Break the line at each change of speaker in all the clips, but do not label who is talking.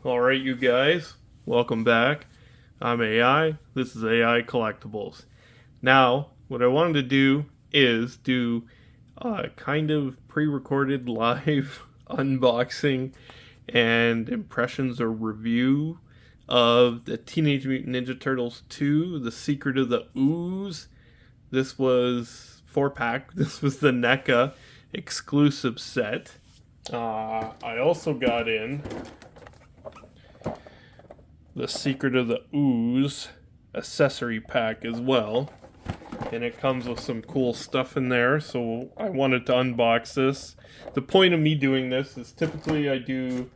Alright, you guys, welcome back. I'm AI. This is AI Collectibles. Now, what I wanted to do is do a kind of pre recorded live unboxing and impressions or review of the Teenage Mutant Ninja Turtles 2, The Secret of the Ooze. This was 4-pack. This was the NECA exclusive set. I also got in the Secret of the Ooze accessory pack as well. And it comes with some cool stuff in there, so I wanted to unbox this. The point of me doing this is typically I do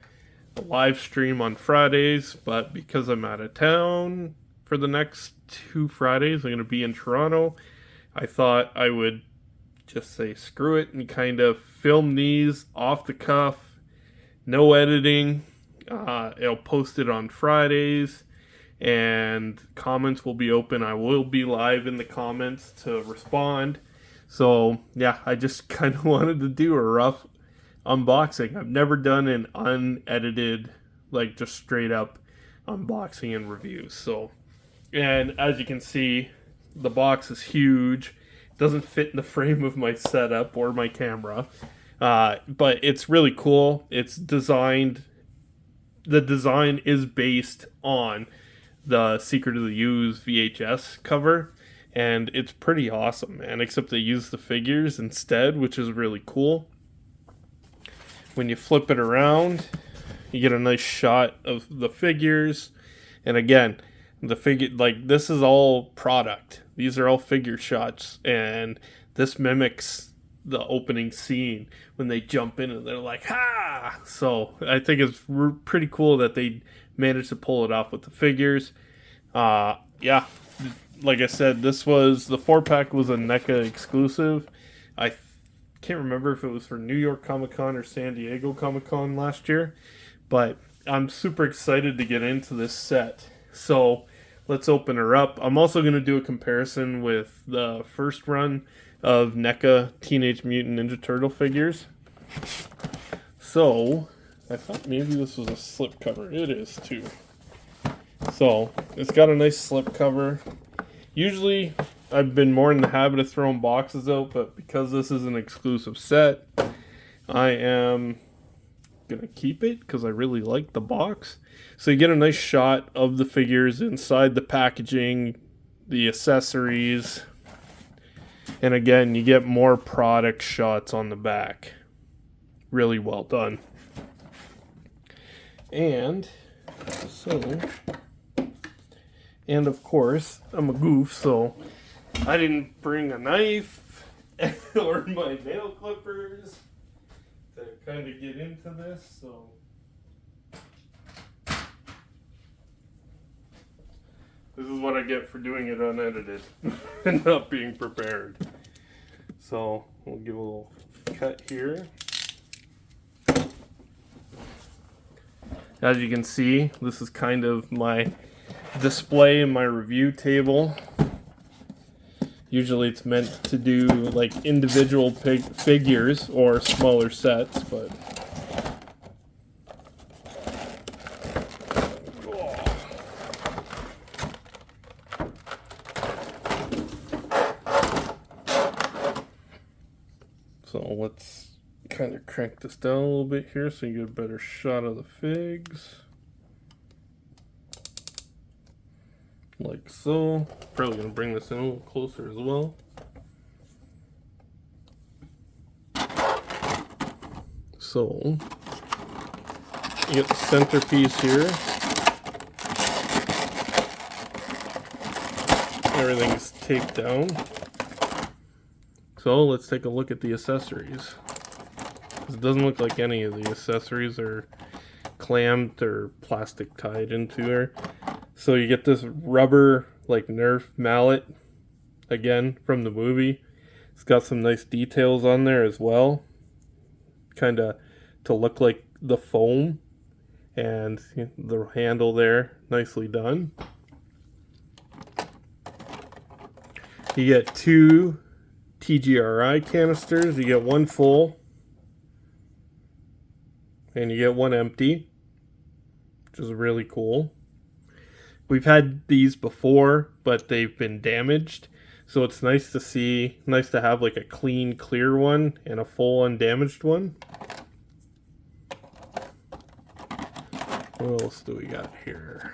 a live stream on Fridays, but because I'm out of town for the next 2 Fridays, I'm going to be in Toronto, I thought I would just say screw it and kind of film these off the cuff, no editing. I'll post it on Fridays, and comments will be open. I will be live in the comments to respond. So yeah, I just kind of wanted to do a rough unboxing. I've never done an unedited, like just straight up unboxing and review. So, and as you can see, the box is huge. It doesn't fit in the frame of my setup or my camera, but it's really cool. It's designed. The design is based on the Secret of the Ooze VHS cover, and it's pretty awesome, man. Except they use the figures instead, which is really cool. When you flip it around, you get a nice shot of the figures, and again, the figure, like, this is all product. These are all figure shots, and this mimics the opening scene when they jump in and they're like, ha! So I think it's pretty cool that they managed to pull it off with the figures. Yeah, like I said, this was the 4-pack was a NECA exclusive. I can't remember if it was for New York Comic Con or San Diego Comic Con last year, but I'm super excited to get into this set. So let's open her up. I'm also going to do a comparison with the first run of NECA Teenage Mutant Ninja Turtle figures. So I thought maybe this was a slip cover. It is too. So it's got a nice slip cover. Usually I've been more in the habit of throwing boxes out, but because this is an exclusive set, I am gonna keep it because I really like the box. So you get a nice shot of the figures inside the packaging, the accessories, and again, you get more product shots on the back. Really well done. And so, and of course, I'm a goof, so I didn't bring a knife or my nail clippers to kind of get into this, so this is what I get for doing it unedited and not being prepared. So we'll give a little cut here. As you can see, this is kind of my display in my review table. Usually it's meant to do like individual figures or smaller sets, but so let's kind of crank this down a little bit here so you get a better shot of the figs. Like so. Probably going to bring this in a little closer as well. So, you get the centerpiece here. Everything's taped down. So, let's take a look at the accessories. It doesn't look like any of the accessories are clamped or plastic tied into her. So you get this rubber, like, Nerf mallet, again, from the movie. It's got some nice details on there as well. Kind of to look like the foam. And the handle there, nicely done. You get 2 TGRI canisters. You get 1 full. And you get 1 empty. which is really cool. We've had these before, but they've been damaged. So it's nice to see, nice to have like a clean, clear one and a full undamaged one. What else do we got here?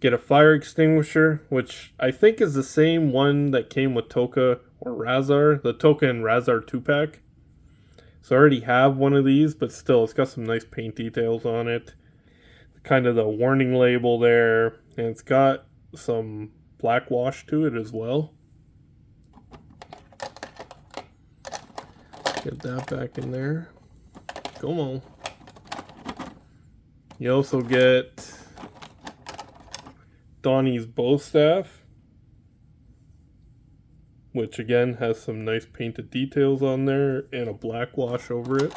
Get a fire extinguisher, which I think is the same one that came with Toka or Razar, the Toka and Razar 2-pack. So I already have one of these, but still, it's got some nice paint details on it. Kind of the warning label there, and it's got some black wash to it as well. Get that back in there. Come on. You also get Donnie's bow staff, which again has some nice painted details on there and a black wash over it.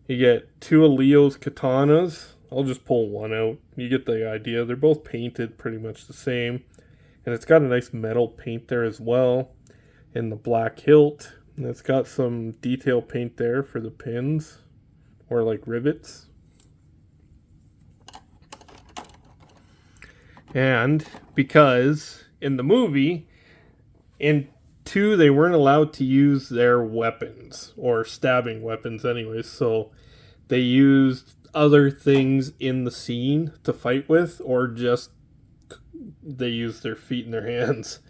You get two of Leo's katanas. I'll just pull one out. You get the idea. They're both painted pretty much the same. And it's got a nice metal paint there as well. And the black hilt. And it's got some detail paint there for the pins. Or like rivets. And because in the movie, in 2, they weren't allowed to use their weapons. Or stabbing weapons anyways. So they used other things in the scene to fight with, or just they used their feet and their hands.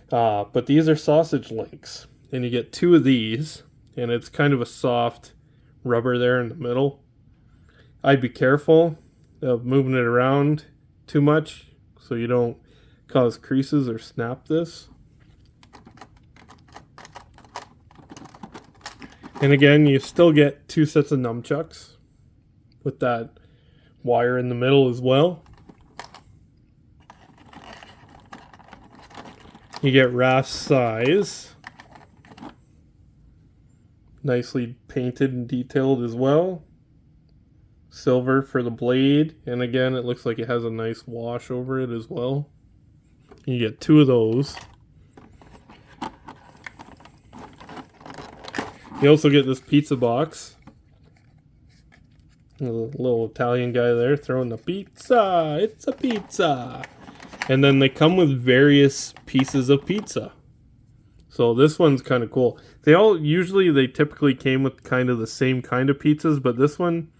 But these are sausage links, and you get 2 of these, and it's kind of a soft rubber there in the middle. I'd be careful of moving it around too much so you don't cause creases or snap this. And again, you still get 2 sets of nunchucks with that wire in the middle as well. You get Raph's size. Nicely painted and detailed as well. Silver for the blade. And again, it looks like it has a nice wash over it as well. You get 2 of those. You also get this pizza box. A little Italian guy there throwing the pizza. It's a pizza. And then they come with various pieces of pizza. So this one's kind of cool. They typically came with kind of the same kind of pizzas, but this one,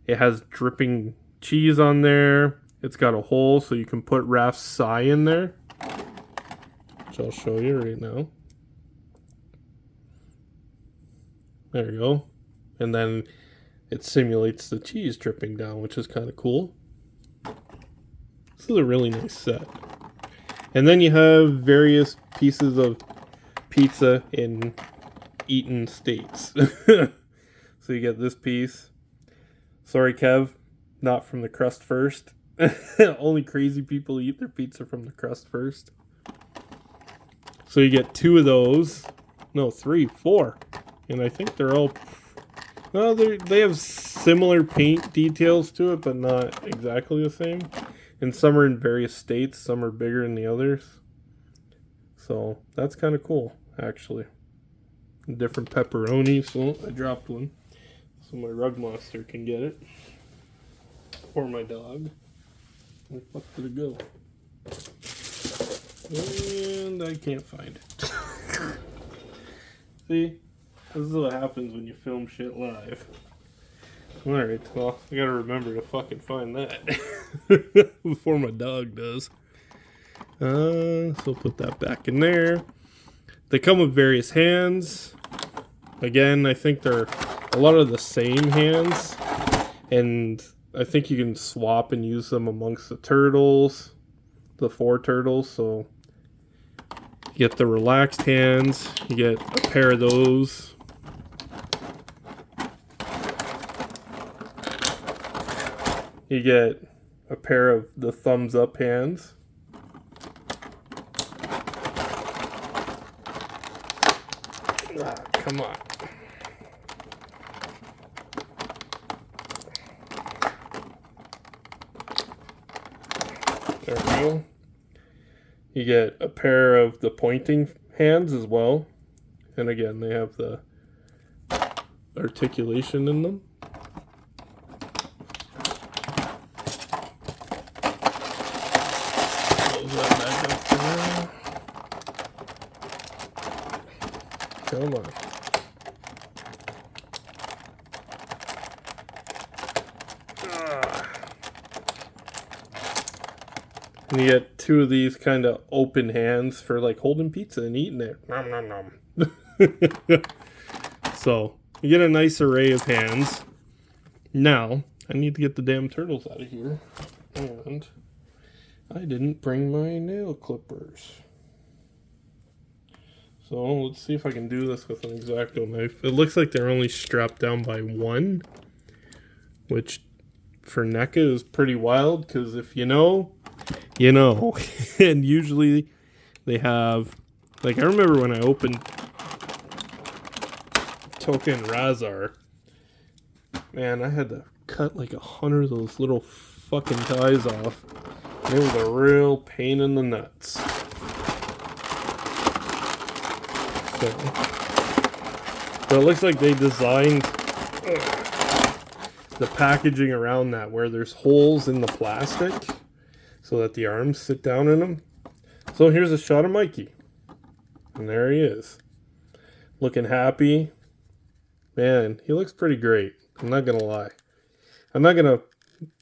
it has dripping cheese on there. It's got a hole so you can put Raph's sai in there, which I'll show you right now. There you go. And then it simulates the cheese dripping down, which is kind of cool. This is a really nice set. And then you have various pieces of pizza in eaten states. So you get this piece. Sorry, Kev, not from the crust first. Only crazy people eat their pizza from the crust first. So you get 2 of those. No, 3, 4. And I think they're all... Well, they have similar paint details to it, but not exactly the same. And some are in various states. Some are bigger than the others. So that's kind of cool, actually. Different pepperonis. So I dropped one. So my rug monster can get it. Or my dog. Where the fuck did it go? And I can't find it. See? This is what happens when you film shit live. Alright, well, I gotta remember to fucking find that. Before my dog does. So put that back in there. They come with various hands. Again, I think they're a lot of the same hands. And I think you can swap and use them amongst the turtles. The 4 turtles, so... You get the relaxed hands. You get a pair of those. You get a pair of the thumbs up hands. Ah, come on. There we go. You get a pair of the pointing hands as well. And again, they have the articulation in them. Come on. And you get two of these kind of open hands for like holding pizza and eating it. Nom, nom, nom. So you get a nice array of hands. Now I need to get the damn turtles out of here, and I didn't bring my nail clippers. So let's see if I can do this with an X-Acto knife. It looks like they're only strapped down by one, which for NECA is pretty wild, because if you know, you know. And usually they have, like, I remember when I opened Token Razar, man, I had to cut like 100 of those little fucking ties off. It was a real pain in the nuts. So, but it looks like they designed the packaging around that, where there's holes in the plastic so that the arms sit down in them. So here's a shot of Mikey. And there he is. Looking happy. Man, he looks pretty great. I'm not going to lie. I'm not going to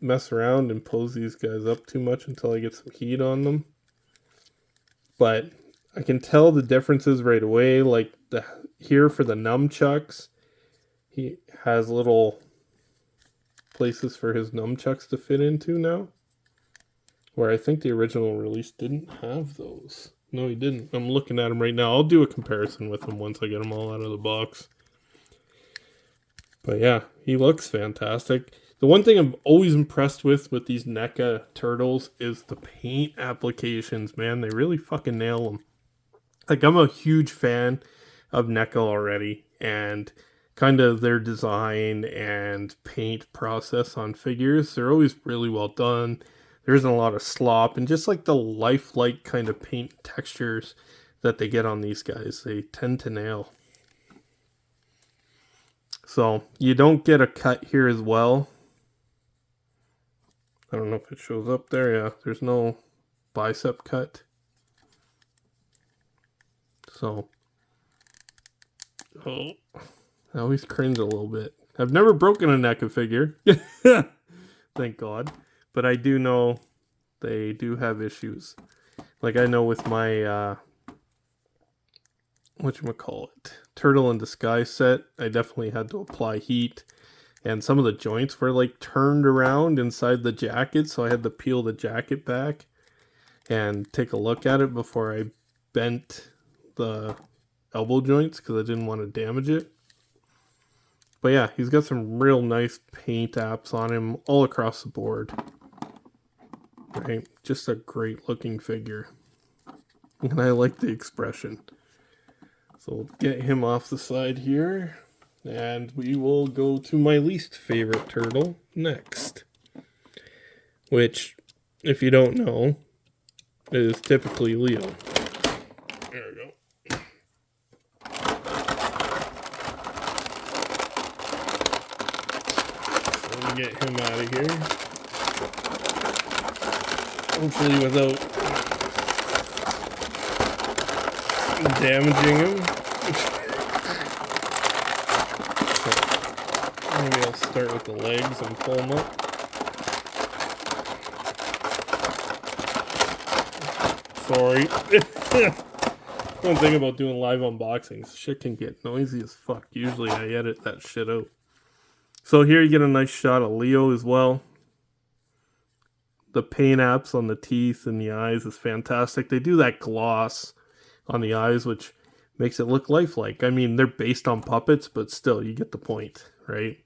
mess around and pose these guys up too much until I get some heat on them. But I can tell the differences right away. Like here for the nunchucks, he has little places for his nunchucks to fit into now. Where I think the original release didn't have those. No, he didn't. I'm looking at them right now. I'll do a comparison with them once I get them all out of the box. But yeah, he looks fantastic. The one thing I'm always impressed with these NECA turtles is the paint applications, man. They really fucking nail them. Like, I'm a huge fan of NECA already, and kind of their design and paint process on figures. They're always really well done. There isn't a lot of slop, and just like the lifelike kind of paint textures that they get on these guys, they tend to nail. So you don't get a cut here as well. I don't know if it shows up there. Yeah, there's no bicep cut. So, oh, I always cringe a little bit. I've never broken a NECA figure. Thank God. But I do know they do have issues. Like I know with my, whatchamacallit, Turtle in Disguise set, I definitely had to apply heat. And some of the joints were like turned around inside the jacket, so I had to peel the jacket back and take a look at it before I bent the elbow joints because I didn't want to damage it. But yeah, he's got some real nice paint apps on him all across the board. Right? Just a great looking figure. And I like the expression. So we'll get him off the side here. And we will go to my least favorite turtle next. Which, if you don't know, is typically Leo. There we go. So we'll get him out of here. Hopefully without damaging him. So maybe I'll start with the legs and pull them up. Sorry. One thing about doing live unboxings, shit can get noisy as fuck. Usually I edit that shit out. So here you get a nice shot of Leo as well. The paint apps on the teeth and the eyes is fantastic. They do that gloss on the eyes, which makes it look lifelike. I mean, they're based on puppets, but still, you get the point, right?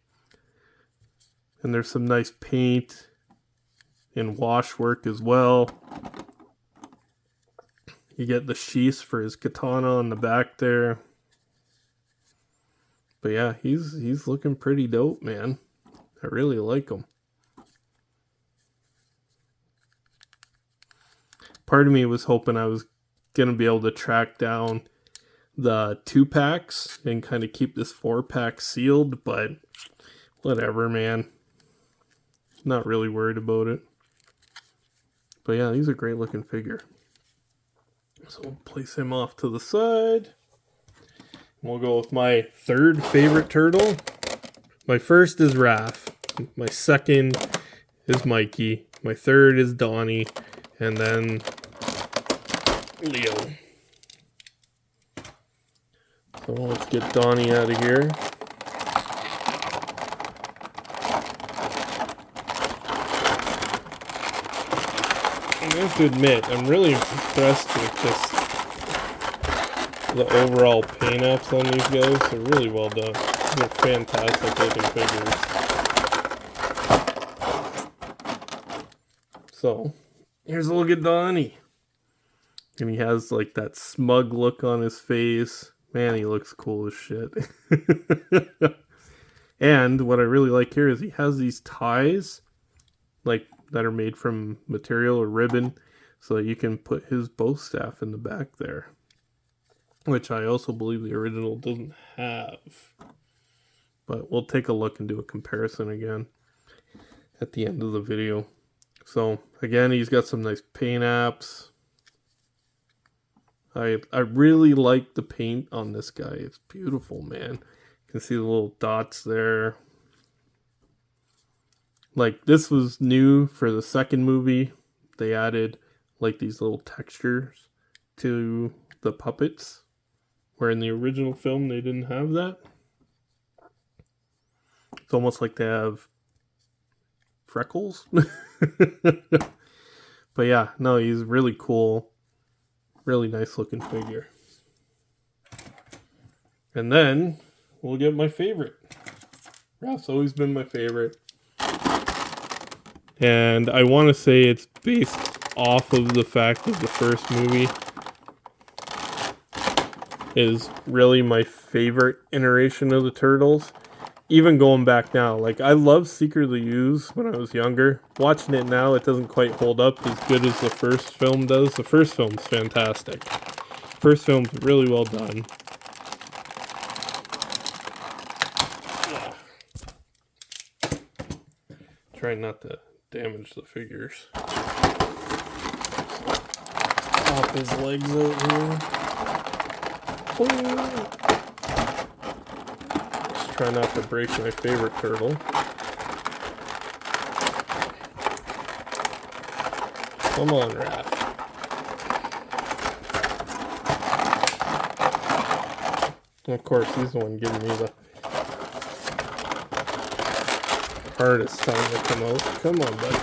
And there's some nice paint and wash work as well. You get the sheaths for his katana on the back there. But yeah, he's looking pretty dope, man. I really like him. Part of me was hoping I was going to be able to track down the 2-packs and kind of keep this 4-pack sealed, but whatever, man. Not really worried about it. But yeah, he's a great looking figure. So we'll place him off to the side. We'll go with my third favorite turtle. My first is Raph. My second is Mikey. My third is Donnie. And then Leo. So let's get Donnie out of here. I have to admit, I'm really impressed with just the overall paint apps on these guys. They're really well done. They're fantastic looking figures. So, here's a look at Donnie. And he has like that smug look on his face. Man, he looks cool as shit. And what I really like here is he has these ties, like that are made from material or ribbon, so that you can put his bow staff in the back there, which I also believe the original doesn't have. But we'll take a look and do a comparison again at the end of the video. So again, he's got some nice paint apps. I really like the paint on this guy. It's beautiful, man. You can see the little dots there. Like, this was new for the second movie. They added like these little textures to the puppets, where in the original film they didn't have that. It's almost like they have freckles. But yeah, no, he's really cool. Really nice looking figure. And then we'll get my favorite. Raph's always been my favorite. And I want to say it's based off of the fact that the first movie is really my favorite iteration of the Turtles. Even going back now, like, I loved Secret of the Ooze when I was younger. Watching it now, it doesn't quite hold up as good as the first film does. The first film's fantastic. First film's really well done. Try not to damage the figures. Pop his legs out here. Oh. Try not to break my favorite turtle. Come on, Raph. Of course, he's the one giving me the hardest time to come out. Come on, buddy.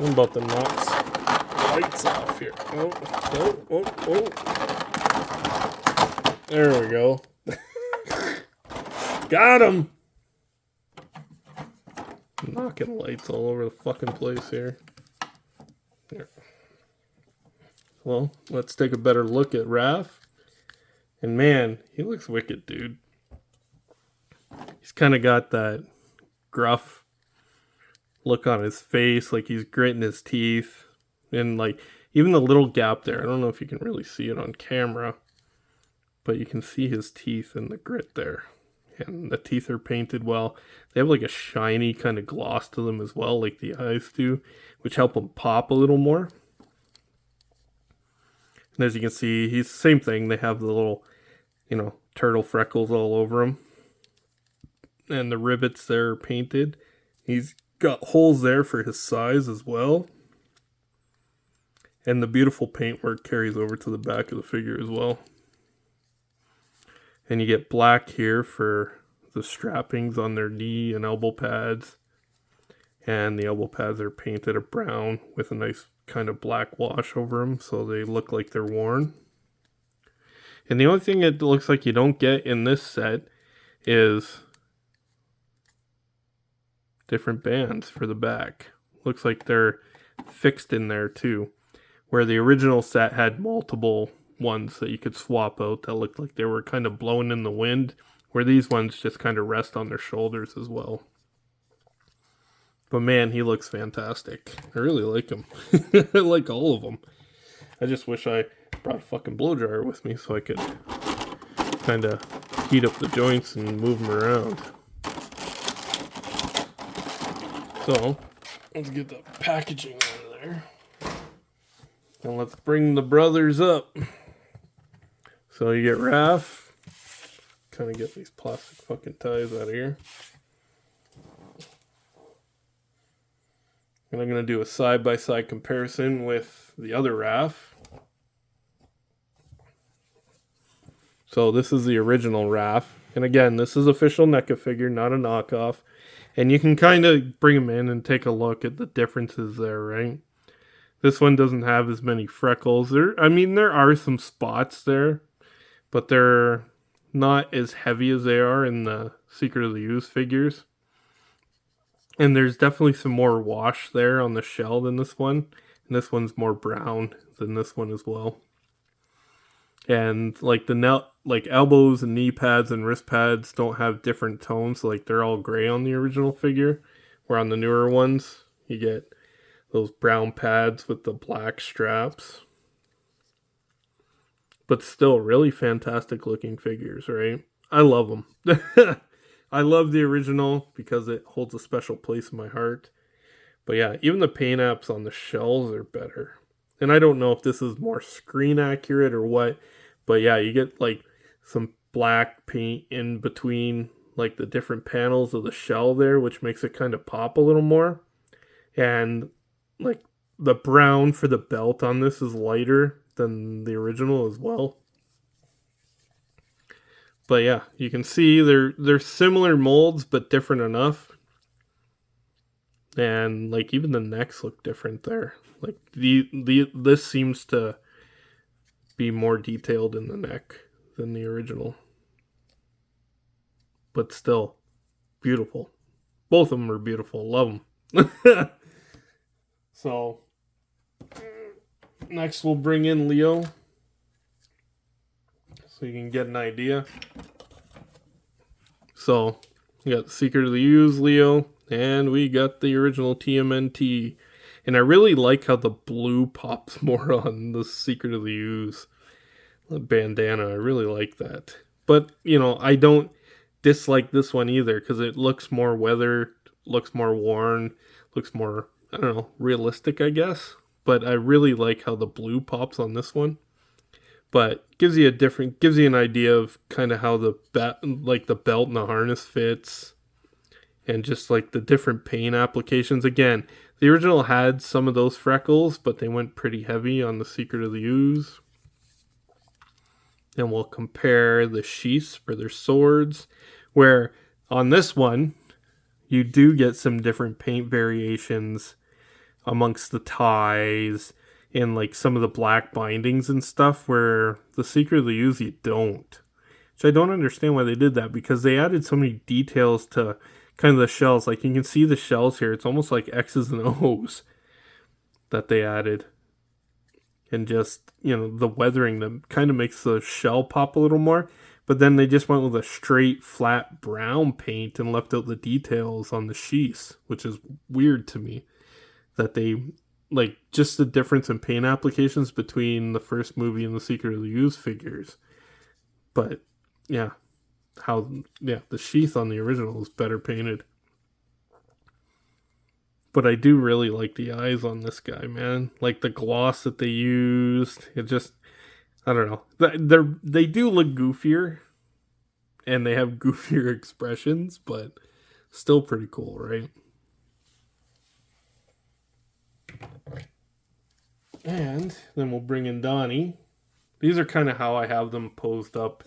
What about the knots? Lights off here. Oh. There we go. Got him! Knocking lights all over the fucking place here. Here. Well, let's take a better look at Raph. And man, he looks wicked, dude. He's kind of got that gruff look on his face, like he's gritting his teeth. And like, even the little gap there, I don't know if you can really see it on camera, but you can see his teeth and the grit there. And the teeth are painted well. They have like a shiny kind of gloss to them as well, like the eyes do, which help them pop a little more. And as you can see, he's the same thing. They have the little, turtle freckles all over him. And the rivets there are painted. He's got holes there for his size as well. And the beautiful paintwork carries over to the back of the figure as well. And you get black here for the strappings on their knee and elbow pads. And the elbow pads are painted a brown with a nice kind of black wash over them, so they look like they're worn. And the only thing it looks like you don't get in this set is different bands for the back. Looks like they're fixed in there too, where the original set had multiple ones that you could swap out that looked like they were kind of blowing in the wind, where these ones just kind of rest on their shoulders as well. But man, he looks fantastic. I really like him. I like all of them. I just wish I brought a fucking blow dryer with me so I could kind of heat up the joints and move them around. So, let's get the packaging out of there. And let's bring the brothers up. So you get Raph. Kind of get these plastic fucking ties out of here. And I'm going to do a side-by-side comparison with the other Raph. So this is the original Raph. And again, this is official NECA figure, not a knockoff. And you can kind of bring them in and take a look at the differences there, right? This one doesn't have as many freckles. There are some spots there, but they're not as heavy as they are in the Secret of the Ooze figures. And there's definitely some more wash there on the shell than this one. And this one's more brown than this one as well. And like like elbows and knee pads and wrist pads don't have different tones. Like they're all gray on the original figure. Where on the newer ones, you get those brown pads with the black straps. But still really fantastic looking figures, right? I love them. I love the original because it holds a special place in my heart. But yeah, even the paint apps on the shells are better. And I don't know if this is more screen accurate or what. But yeah, you get like some black paint in between like the different panels of the shell there, which makes it kind of pop a little more. And like the brown for the belt on this is lighter than the original as well. But yeah, you can see they're similar molds but different enough. And like even the necks look different there. Like this seems to be more detailed in the neck than the original. But still beautiful. Both of them are beautiful. Love them. So next we'll bring in Leo, so you can get an idea. So we got Secret of the Ooze Leo, and we got the original TMNT. And I really like how the blue pops more on the Secret of the Ooze bandana. I really like that. But, you know, I don't dislike this one either because it looks more weathered, looks more worn, looks more, I don't know, realistic, I guess. But I really like how the blue pops on this one. But gives you an idea of kind of how the belt and the harness fits, and just like the different paint applications. Again, the original had some of those freckles, but they went pretty heavy on the Secret of the Ooze. And we'll compare the sheaths for their swords, where on this one you do get some different paint variations amongst the ties and like some of the black bindings and stuff, where the Secret of the Ooze you don't. Which I don't understand why they did that, because they added so many details to kind of the shells. Like you can see the shells here. It's almost like X's and O's that they added. And just, you know, the weathering that kind of makes the shell pop a little more. But then they just went with a straight, flat brown paint and left out the details on the sheaths, which is weird to me. That they, like, just the difference in paint applications between the first movie and the Secret of the Ooze figures. But, yeah, the sheath on the original is better painted. But I do really like the eyes on this guy, man. Like the gloss that they used. It just, I don't know. They do look goofier. And they have goofier expressions, but still pretty cool, right? And then we'll bring in Donnie. These are kind of how I have them posed up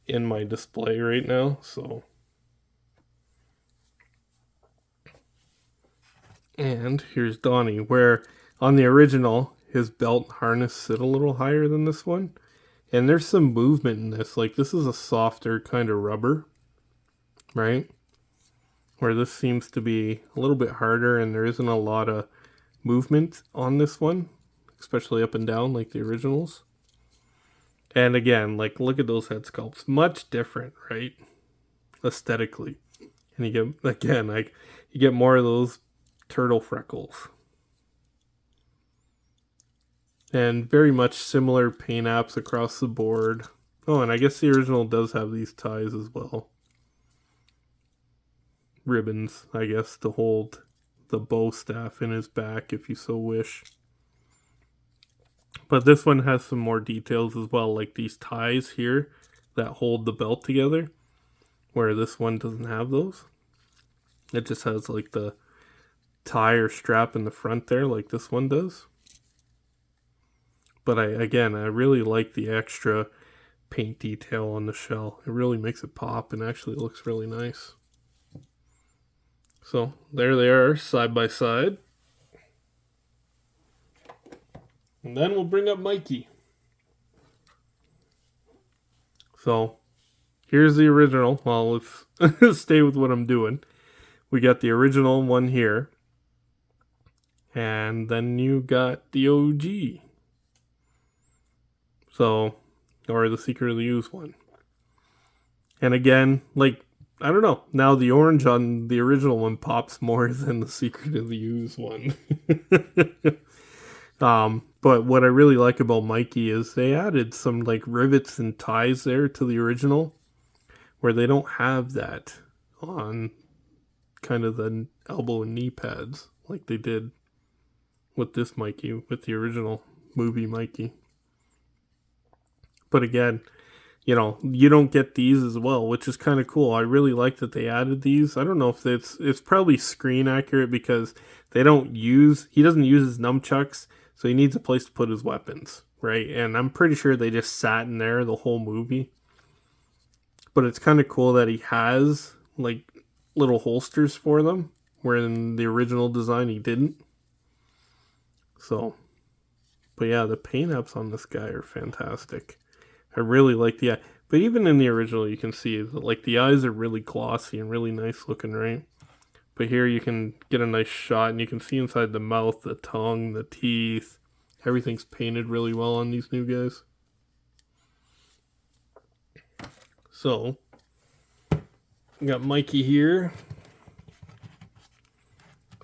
in my display right now, so. And here's Donnie, where on the original, his belt and harness sit a little higher than this one. And there's some movement in this. Like, this is a softer kind of rubber, right? Where this seems to be a little bit harder, and there isn't a lot of movement on this one, especially up and down like the originals. And again, like, look at those head sculpts. Much different, right? Aesthetically. And you get, again, like, you get more of those turtle freckles. And very much similar paint apps across the board. Oh, and I guess the original does have these ties as well. Ribbons, I guess, to hold the bow staff in his back if you so wish. But this one has some more details as well, like these ties here that hold the belt together, where this one doesn't have those. It just has like the tie or strap in the front there, like this one does. But I really like the extra paint detail on the shell. It really makes it pop and actually looks really nice. So there they are, side by side. And then we'll bring up Mikey. So here's the original. Well, let's stay with what I'm doing. We got the original one here. And then you got the OG. So, or the Secret of the Ooze one. And again, like, I don't know. Now the orange on the original one pops more than the Secret of the Ooze one. But what I really like about Mikey is they added some like rivets and ties there to the original, where they don't have that on kind of the elbow and knee pads like they did with this Mikey, with the original movie Mikey. But again, you know, you don't get these as well, which is kind of cool. I really like that they added these. I don't know if it's probably screen accurate because he doesn't use his nunchucks, so he needs a place to put his weapons, right? And I'm pretty sure they just sat in there the whole movie. But it's kind of cool that he has like little holsters for them, where in the original design he didn't. So, but yeah, the paint apps on this guy are fantastic. I really like the eye. But even in the original, you can see that like the eyes are really glossy and really nice looking, right? But here you can get a nice shot and you can see inside the mouth, the tongue, the teeth. Everything's painted really well on these new guys. So, we got Mikey here.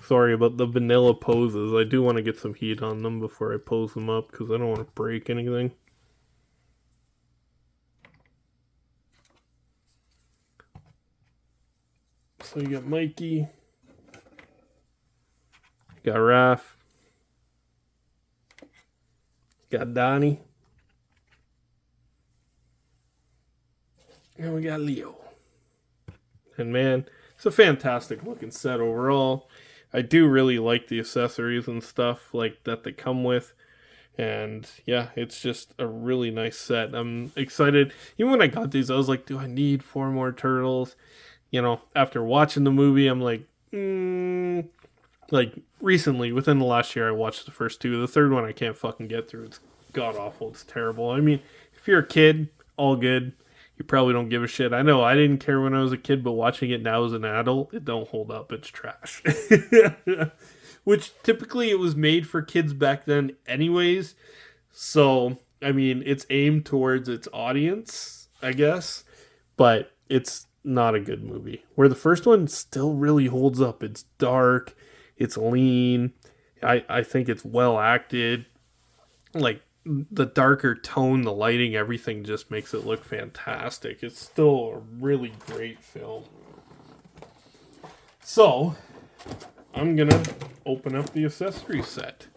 Sorry about the vanilla poses. I do want to get some heat on them before I pose them up because I don't want to break anything. So you got Mikey. Got Raph. Got Donnie. And we got Leo. And man, it's a fantastic looking set overall. I do really like the accessories and stuff like that they come with. And yeah, it's just a really nice set. I'm excited. Even when I got these, I was like, do I need 4 more turtles? You know, after watching the movie, I'm like, like recently, within the last year, I watched the first 2. The third one I can't fucking get through. It's god awful. It's terrible. I mean, if you're a kid, all good. You probably don't give a shit. I know I didn't care when I was a kid, but watching it now as an adult, it don't hold up. It's trash. Which typically it was made for kids back then anyways. So, I mean, it's aimed towards its audience, I guess. But it's not a good movie. Where the first one still really holds up. It's dark. It's lean. I think it's well acted. Like, the darker tone, the lighting, everything just makes it look fantastic. It's still a really great film. So, I'm gonna open up the accessory set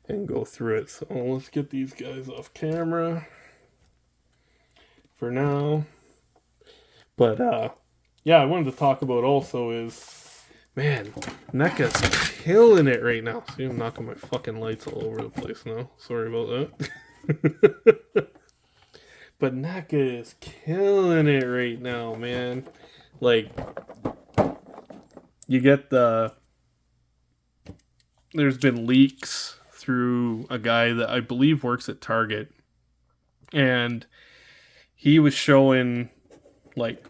and go through it. So let's get these guys off camera for now. But yeah, I wanted to talk about also is, man, NECA's killing it right now. See, I'm knocking my fucking lights all over the place now. Sorry about that. But NECA is killing it right now, man. Like, you get there's been leaks through a guy that I believe works at Target. And he was showing, like,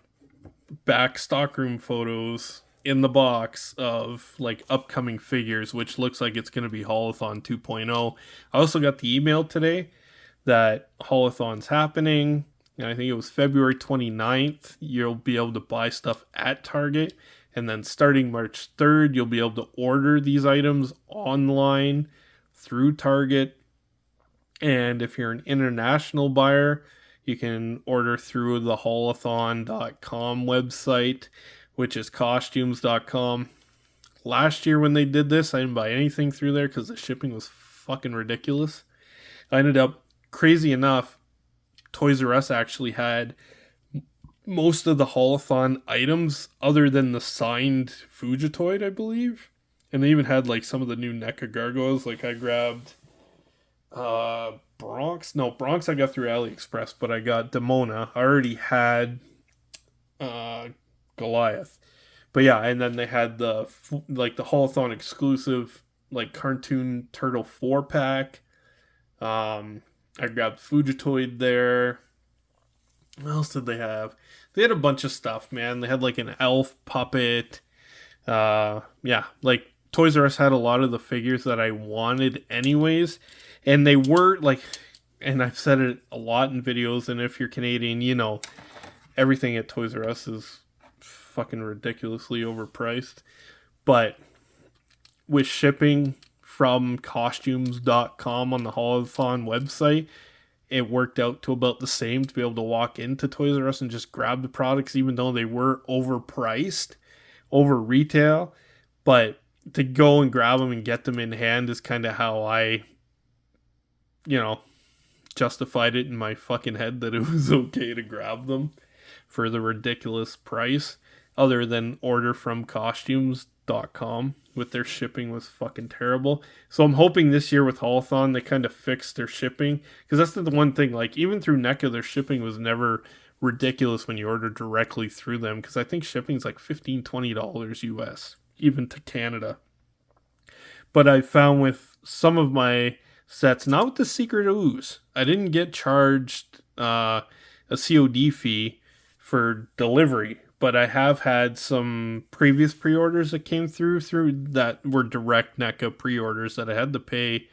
back stockroom photos in the box of like upcoming figures, which looks like it's going to be Haulathon 2.0. I also got the email today that Haulathon's happening, and I think it was February 29th. You'll be able to buy stuff at Target, and then starting March 3rd, you'll be able to order these items online through Target. And if you're an international buyer, you can order through the haulathon.com website, which is costumes.com. Last year when they did this, I didn't buy anything through there because the shipping was fucking ridiculous. I ended up, crazy enough, Toys R Us actually had most of the Haulathon items other than the signed Fugitoid, I believe. And they even had like some of the new NECA gargoyles. Like I grabbed Bronx. No, Bronx I got through AliExpress, but I got Demona. I already had uh, Goliath. But yeah, and then they had the like the Haulathon exclusive like cartoon turtle 4-pack. I grabbed Fugitoid there. What else did they have? They had a bunch of stuff, man. They had like an elf puppet. Yeah, like Toys R Us had a lot of the figures that I wanted anyways. And they were like, and I've said it a lot in videos, and if you're Canadian, you know, everything at Toys R Us is fucking ridiculously overpriced. But with shipping from costumes.com on the Haulathon website, it worked out to about the same to be able to walk into Toys R Us and just grab the products, even though they were overpriced, over retail. But to go and grab them and get them in hand is kind of how I, you know, justified it in my fucking head that it was okay to grab them for the ridiculous price, other than order from costumes.com with their shipping was fucking terrible. So I'm hoping this year with Haulathon they kind of fixed their shipping, because that's the one thing, like even through NECA their shipping was never ridiculous when you order directly through them, because I think shipping's like $15-$20 US even to Canada. But I found with some of my sets, not with the Secret Ooze, I didn't get charged a COD fee for delivery, but I have had some previous pre-orders that came through that were direct NECA pre-orders that I had to pay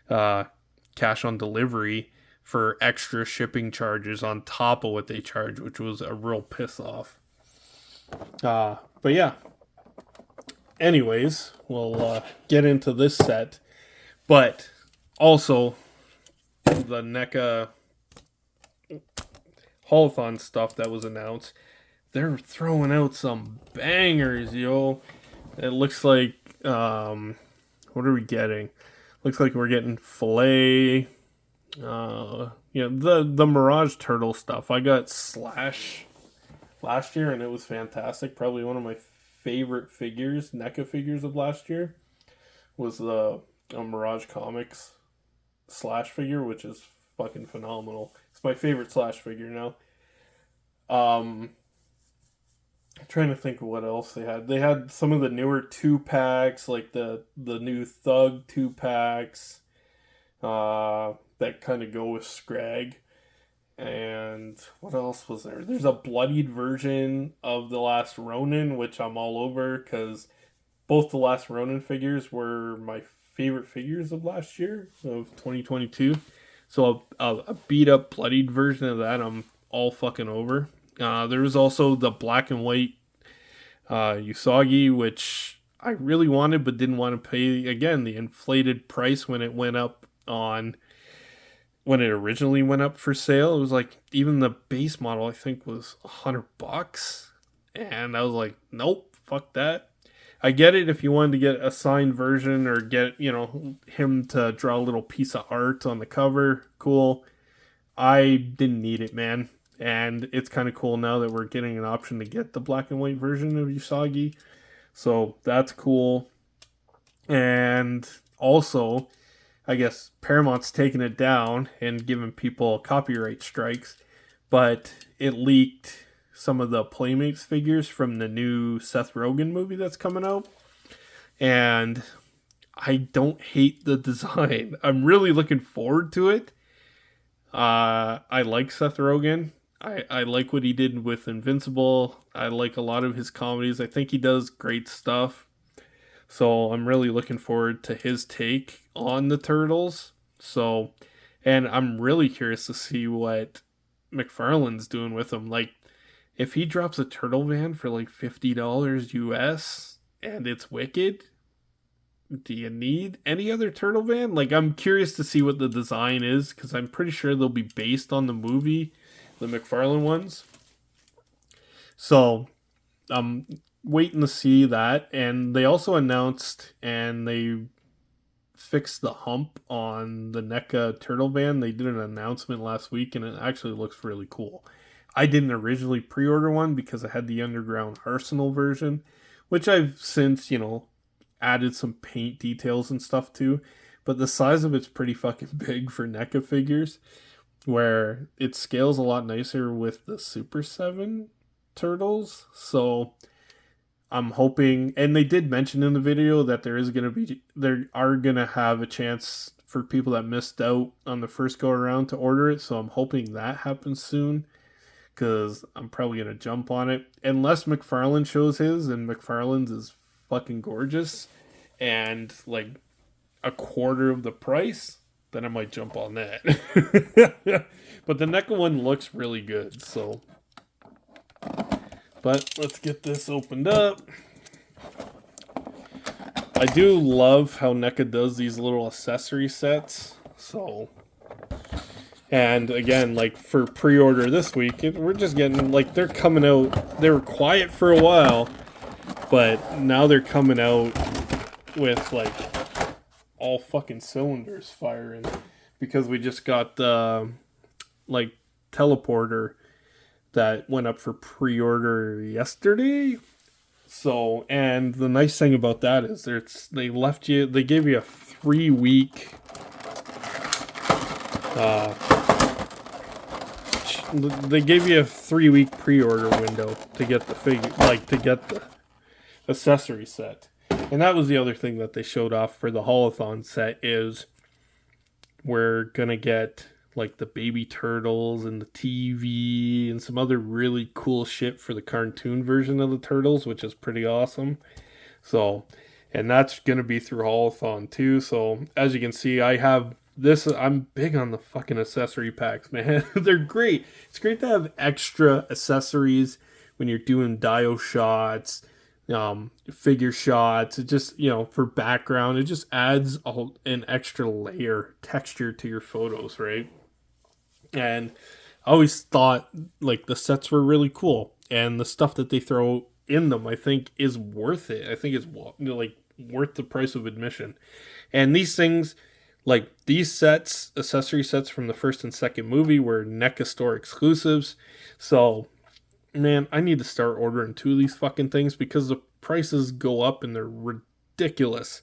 cash on delivery for extra shipping charges on top of what they charge, which was a real piss off. But yeah. Anyways, we'll get into this set. But also, the NECA Haulathon stuff that was announced, they're throwing out some bangers, yo. It looks like, what are we getting? Looks like we're getting Filet. The Mirage Turtle stuff. I got Slash last year, and it was fantastic. Probably one of my favorite figures, NECA figures of last year, was the Mirage Comics Slash figure, which is fucking phenomenal. It's my favorite Slash figure now. I'm trying to think of what else they had. They had some of the newer 2-packs, like the new Thug 2-packs, that kind of go with Scrag. And what else was there? There's a bloodied version of The Last Ronin, which I'm all over, because both the Last Ronin figures were my favorite figures of last year, of 2022. So a beat up, bloodied version of that, I'm all fucking over. There was also the black and white Usagi, which I really wanted but didn't want to pay, again, the inflated price when it went up when it originally went up for sale. It was like, even the base model I think was $100, and I was like, nope, fuck that. I get it if you wanted to get a signed version or get, him to draw a little piece of art on the cover, cool. I didn't need it, man. And it's kind of cool now that we're getting an option to get the black and white version of Usagi. So that's cool. And also, I guess Paramount's taking it down and giving people copyright strikes, but it leaked some of the Playmates figures from the new Seth Rogen movie that's coming out. And I don't hate the design. I'm really looking forward to it. I like Seth Rogen. I like what he did with Invincible. I like a lot of his comedies. I think he does great stuff. So I'm really looking forward to his take on the Turtles. So, and I'm really curious to see what McFarlane's doing with them. Like, if he drops a Turtle van for like $50 US and it's wicked, do you need any other Turtle van? Like, I'm curious to see what the design is, because I'm pretty sure they'll be based on the movie, the McFarlane ones. So, waiting to see that. And they also announced, and they fixed the hump on the NECA turtle van. They did an announcement last week, and it actually looks really cool. I didn't originally pre-order one because I had the Underground Arsenal version, which I've since, added some paint details and stuff to. But the size of it's pretty fucking big for NECA figures, where it scales a lot nicer with the Super 7 turtles. So I'm hoping, and they did mention in the video that there are gonna have a chance for people that missed out on the first go around to order it. So I'm hoping that happens soon, because I'm probably gonna jump on it unless McFarlane shows his, and McFarlane's is fucking gorgeous and like a quarter of the price. Then I might jump on that. But the NECA one looks really good, so. But let's get this opened up. I do love how NECA does these little accessory sets. So, and again, like for pre-order this week, we're just getting, like, they're coming out. They were quiet for a while, but now they're coming out with like all fucking cylinders firing, because we just got the like teleporter that went up for pre-order yesterday. So, and the nice thing about that is they gave you a 3-week pre-order window to get the figure, like to get the accessory set. And that was the other thing that they showed off for the Haulathon set, is we're gonna get like the baby turtles and the TV and some other really cool shit for the cartoon version of the turtles, which is pretty awesome. So, and that's gonna be through Haulathon too. So as you can see, I have this. I'm big on the fucking accessory packs, man. They're great. It's great to have extra accessories when you're doing dio shots, figure shots. It just, for background, it just adds an extra layer texture to your photos, right? And I always thought like the sets were really cool, and the stuff that they throw in them, I think, is worth it. I think it's like worth the price of admission. And these things, like these sets, accessory sets from the first and second movie, were NECA store exclusives. So, man, I need to start ordering 2 of these fucking things, because the prices go up and they're ridiculous.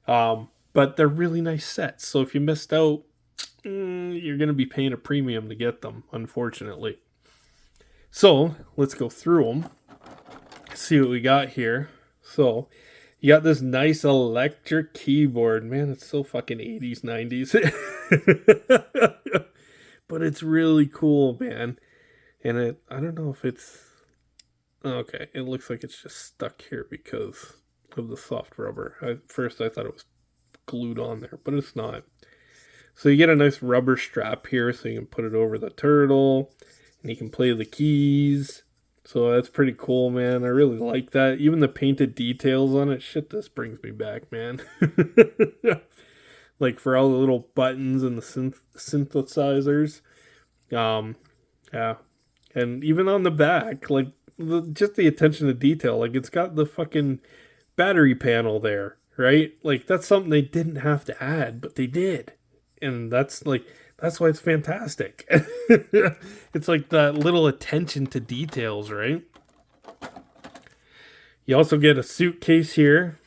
But they're really nice sets. So if you missed out, you're going to be paying a premium to get them, unfortunately. So let's go through them, see what we got here. So you got this nice electric keyboard. Man, it's so fucking 80s, 90s. But it's really cool, man. And I don't know if it's... Okay, it looks like it's just stuck here because of the soft rubber. At first I thought it was glued on there, but it's not. So you get a nice rubber strap here, so you can put it over the turtle, and you can play the keys. So that's pretty cool, man. I really like that. Even the painted details on it. Shit, this brings me back, man. Like for all the little buttons and the synthesizers. Yeah. And even on the back, like just the attention to detail. Like it's got the fucking battery panel there, right? Like that's something they didn't have to add, but they did. And that's why it's fantastic. It's like that little attention to details, right? You also get a suitcase here,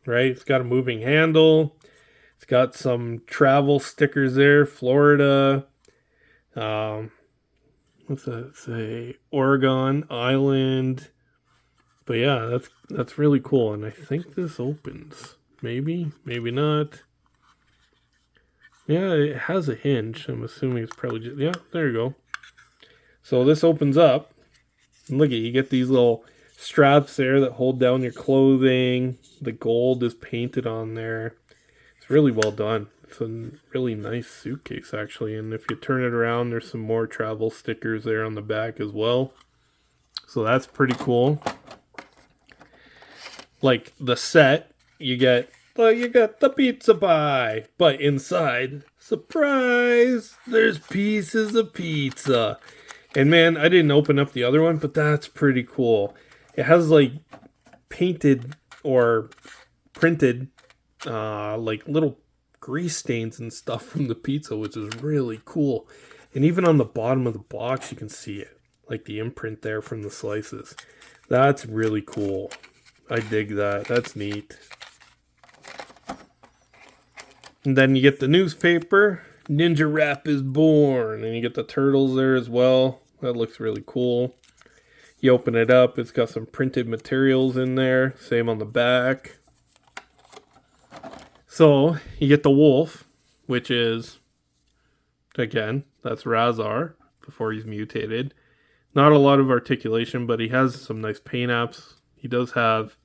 right? It's got a moving handle. It's got some travel stickers there. Florida. What's that say? Oregon Island. But yeah, that's really cool. And I think this opens. Maybe not. Yeah, it has a hinge. I'm assuming it's probably just... Yeah, there you go. So this opens up. And look at, you get these little straps there that hold down your clothing. The gold is painted on there. It's really well done. It's a really nice suitcase, actually. And if you turn it around, there's some more travel stickers there on the back as well. So that's pretty cool. Like the set, you got the pizza pie, but inside, surprise, there's pieces of pizza. And man, I didn't open up the other one, but that's pretty cool. It has like painted or printed like little grease stains and stuff from the pizza, which is really cool. And even on the bottom of the box, you can see it, like the imprint there from the slices. That's really cool. I dig that. That's neat. And then you get the newspaper. Ninja Rap is born. And you get the turtles there as well. That looks really cool. You open it up. It's got some printed materials in there. Same on the back. So you get the wolf, which is, again, that's Razar before he's mutated. Not a lot of articulation, but he has some nice paint apps. He does have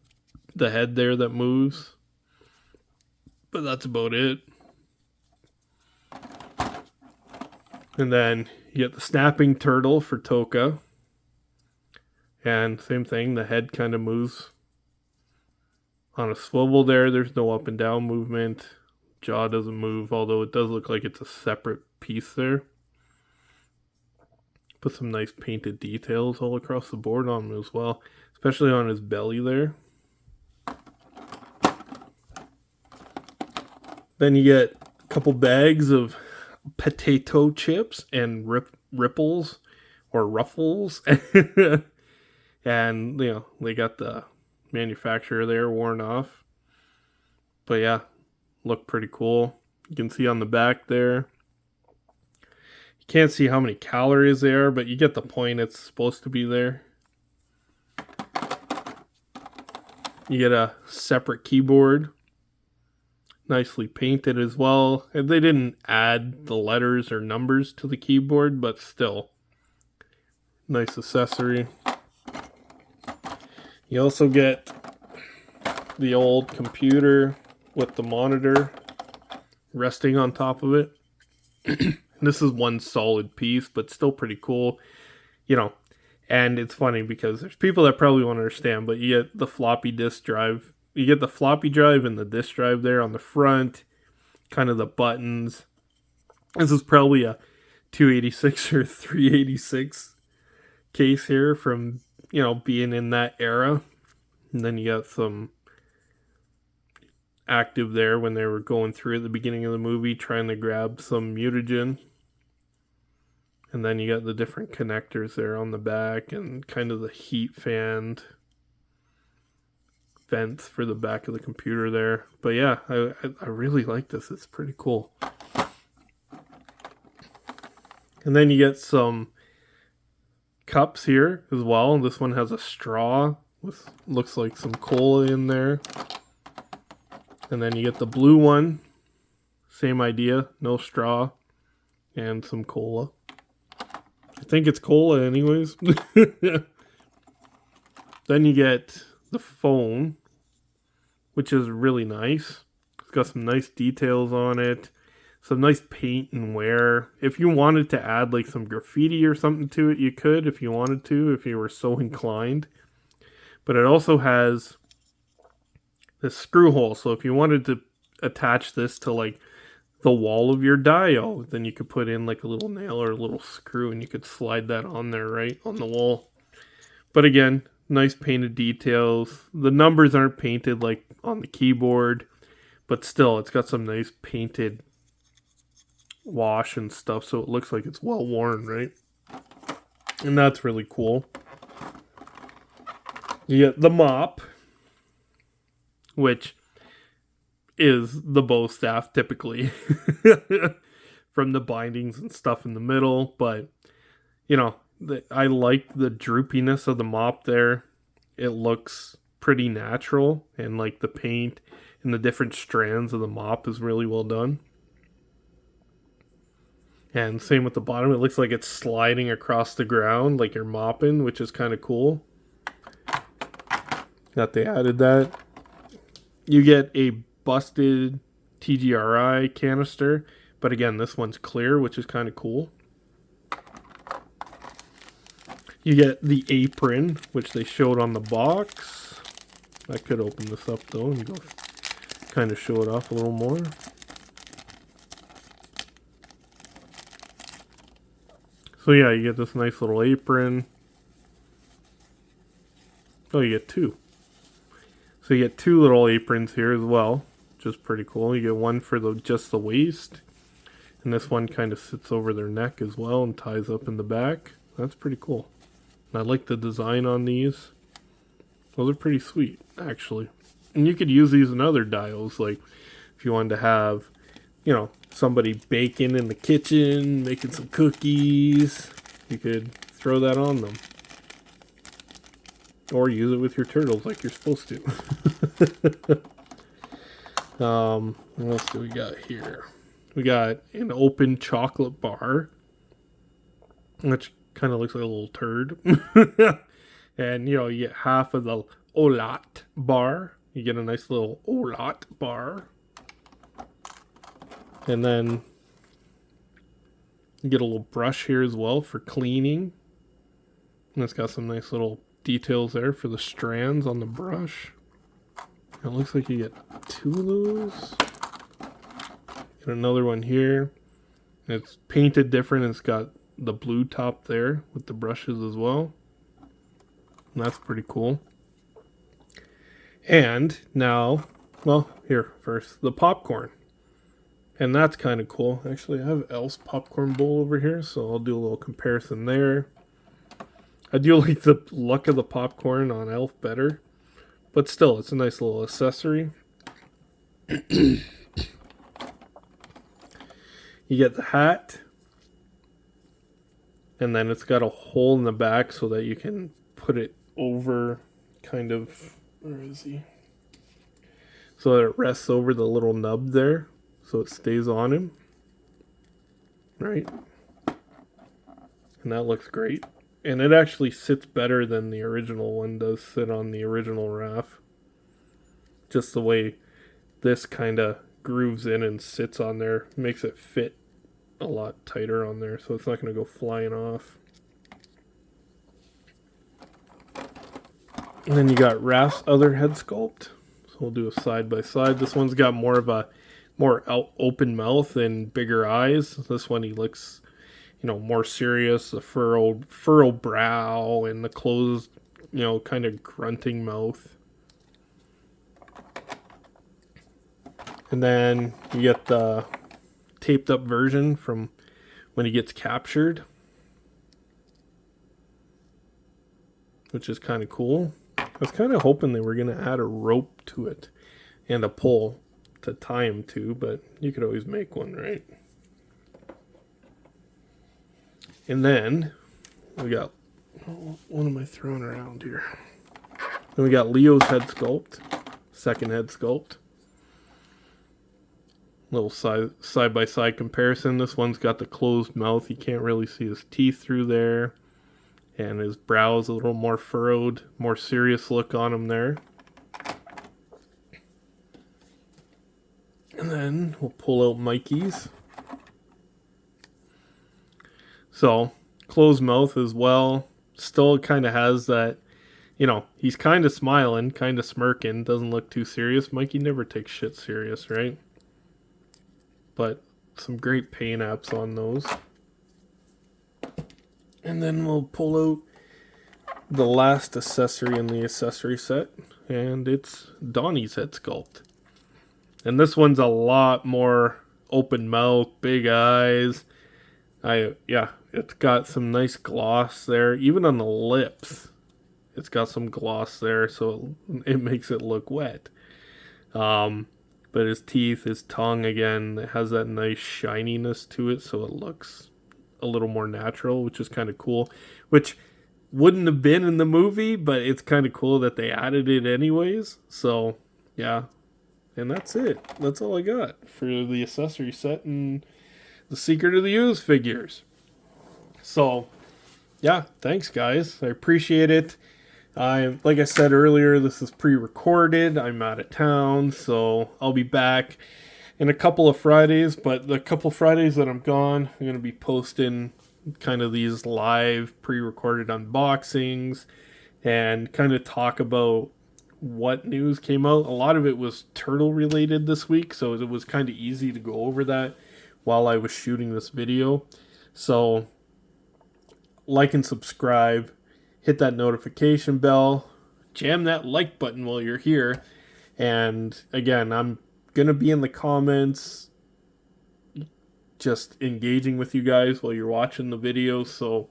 the head there that moves. But that's about it. And then you get the snapping turtle for Toka. And same thing, the head kind of moves on a swivel there. There's no up and down movement. Jaw doesn't move, although it does look like it's a separate piece there. Put some nice painted details all across the board on him as well, especially on his belly there. Then you get a couple bags of potato chips and ripples or ruffles. And, you know, they got the manufacturer there worn off. But yeah, look pretty cool. You can see on the back there. You can't see how many calories there are, but you get the point. It's supposed to be there. You get a separate keyboard. Nicely painted as well. And they didn't add the letters or numbers to the keyboard, but still. Nice accessory. You also get the old computer with the monitor resting on top of it. This is one solid piece, but still pretty cool. You know, and it's funny because there's people that probably won't understand, but you get the floppy disk drive. You get the floppy drive and the disk drive there on the front, kind of the buttons. This is probably a 286 or 386 case here from, you know, being in that era. And then you got some active there when they were going through at the beginning of the movie trying to grab some mutagen. And then you got the different connectors there on the back and kind of the heat fan vents for the back of the computer there. But yeah, I really like this. It's pretty cool. And then you get some cups here as well. This one has a straw with looks like some cola in there. And then you get the blue one. Same idea, no straw and some cola. I think it's cola anyways. Then you get the phone, which is really nice. It's got some nice details on it. Some nice paint and wear. If you wanted to add like some graffiti or something to it, you could if you wanted to, if you were so inclined. But it also has this screw hole. So if you wanted to attach this to like the wall of your diode, then you could put in like a little nail or a little screw and you could slide that on there, right on the wall. But again, nice painted details. The numbers aren't painted like on the keyboard, but still it's got some nice painted wash and stuff, so it looks like it's well worn, right? And that's really cool. You get the mop, which is the bow staff typically from the bindings and stuff in the middle, but you know, I like the droopiness of the mop there. It looks pretty natural, and like the paint and the different strands of the mop is really well done. And same with the bottom. It looks like it's sliding across the ground like you're mopping, which is kind of cool that they added that. You get a busted TGRI canister, but again, this one's clear, which is kind of cool. You get the apron, which they showed on the box. I could open this up though and go kind of show it off a little more. So yeah, you get this nice little apron. Oh, you get two. So you get two little aprons here as well, which is pretty cool. You get one for just the waist, and this one kind of sits over their neck as well and ties up in the back. That's pretty cool. And I like the design on these. Those are pretty sweet, actually. And you could use these in other dials, like if you wanted to have, you know, somebody baking in the kitchen, making some cookies, you could throw that on them. Or use it with your turtles like you're supposed to. What else do we got here? We got an open chocolate bar, which kind of looks like a little turd. And, you know, you get half of the Olat bar. You get a nice little Olat bar. And then you get a little brush here as well for cleaning. And it's got some nice little details there for the strands on the brush. It looks like you get two of those. Get another one here. It's painted different. It's got the blue top there with the brushes as well. And that's pretty cool. And now, well, here first, the popcorn. And that's kind of cool. Actually, I have Elf's popcorn bowl over here, so I'll do a little comparison there. I do like the look of the popcorn on Elf better. But still, it's a nice little accessory. You get the hat. And then it's got a hole in the back so that you can put it over kind of... Where is he? So that it rests over the little nub there. So it stays on him. Right? And that looks great. And it actually sits better than the original one does sit on the original RAF. Just the way this kind of grooves in and sits on there makes it fit a lot tighter on there, so it's not going to go flying off. And then you got RAF's other head sculpt. So we'll do a side by side. This one's got more of a open mouth and bigger eyes. This one he looks, you know, more serious, the furrowed brow and the closed, you know, kind of grunting mouth. And then you get the taped up version from when he gets captured, which is kind of cool. I was kind of hoping they were going to add a rope to it and a pole to tie him to, but you could always make one, right? And then we got, what am I throwing around here? Then we got Leo's head sculpt, second head sculpt. Little side by side comparison. This one's got the closed mouth. You can't really see his teeth through there. And his brow is a little more furrowed, more serious look on him there. And then we'll pull out Mikey's. So, closed mouth as well. Still kind of has that, you know, he's kind of smiling, kind of smirking, doesn't look too serious. Mikey never takes shit serious, right? But some great paint apps on those. And then we'll pull out the last accessory in the accessory set, and it's Donnie's head sculpt. And this one's a lot more open mouth, big eyes. It's got some nice gloss there. Even on the lips, it's got some gloss there, so it makes it look wet. But his teeth, his tongue, again, it has that nice shininess to it, so it looks a little more natural, which is kind of cool. Which wouldn't have been in the movie, but it's kind of cool that they added it anyways. So, yeah. And that's it. That's all I got for the accessory set and the Secret of the Ooze figures. So, yeah, thanks, guys. I appreciate it. Like I said earlier, this is pre-recorded. I'm out of town, so I'll be back in a couple of Fridays. But the couple Fridays that I'm gone, I'm going to be posting kind of these live pre-recorded unboxings and kind of talk about what news came out. A lot of it was turtle related this week, so it was kind of easy to go over that while I was shooting this video. So, like and subscribe. Hit that notification bell, jam that like button while you're here. And again, I'm going to be in the comments just engaging with you guys while you're watching the video. So,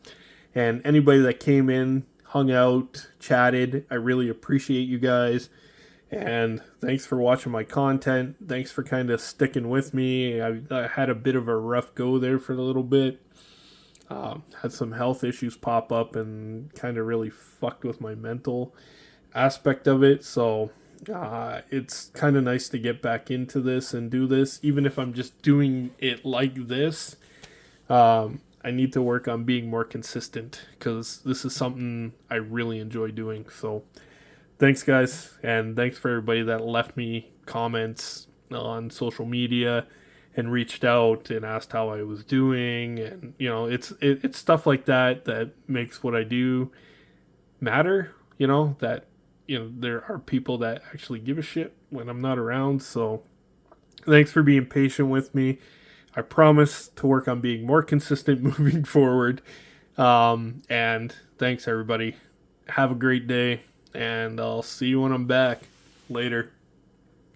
and anybody that came in, hung out, chatted, I really appreciate you guys. And thanks for watching my content. Thanks for kind of sticking with me. I had a bit of a rough go there for a little bit. Had some health issues pop up and kind of really fucked with my mental aspect of it. So it's kind of nice to get back into this and do this, even if I'm just doing it like this. I need to work on being more consistent because this is something I really enjoy doing. So thanks, guys, and thanks for everybody that left me comments on social media and reached out and asked how I was doing. And you know, it's stuff like that that makes what I do matter. You know, that there are people that actually give a shit when I'm not around. So thanks for being patient with me. I promise to work on being more consistent moving forward. And thanks, everybody. Have a great day, and I'll see you when I'm back. Later.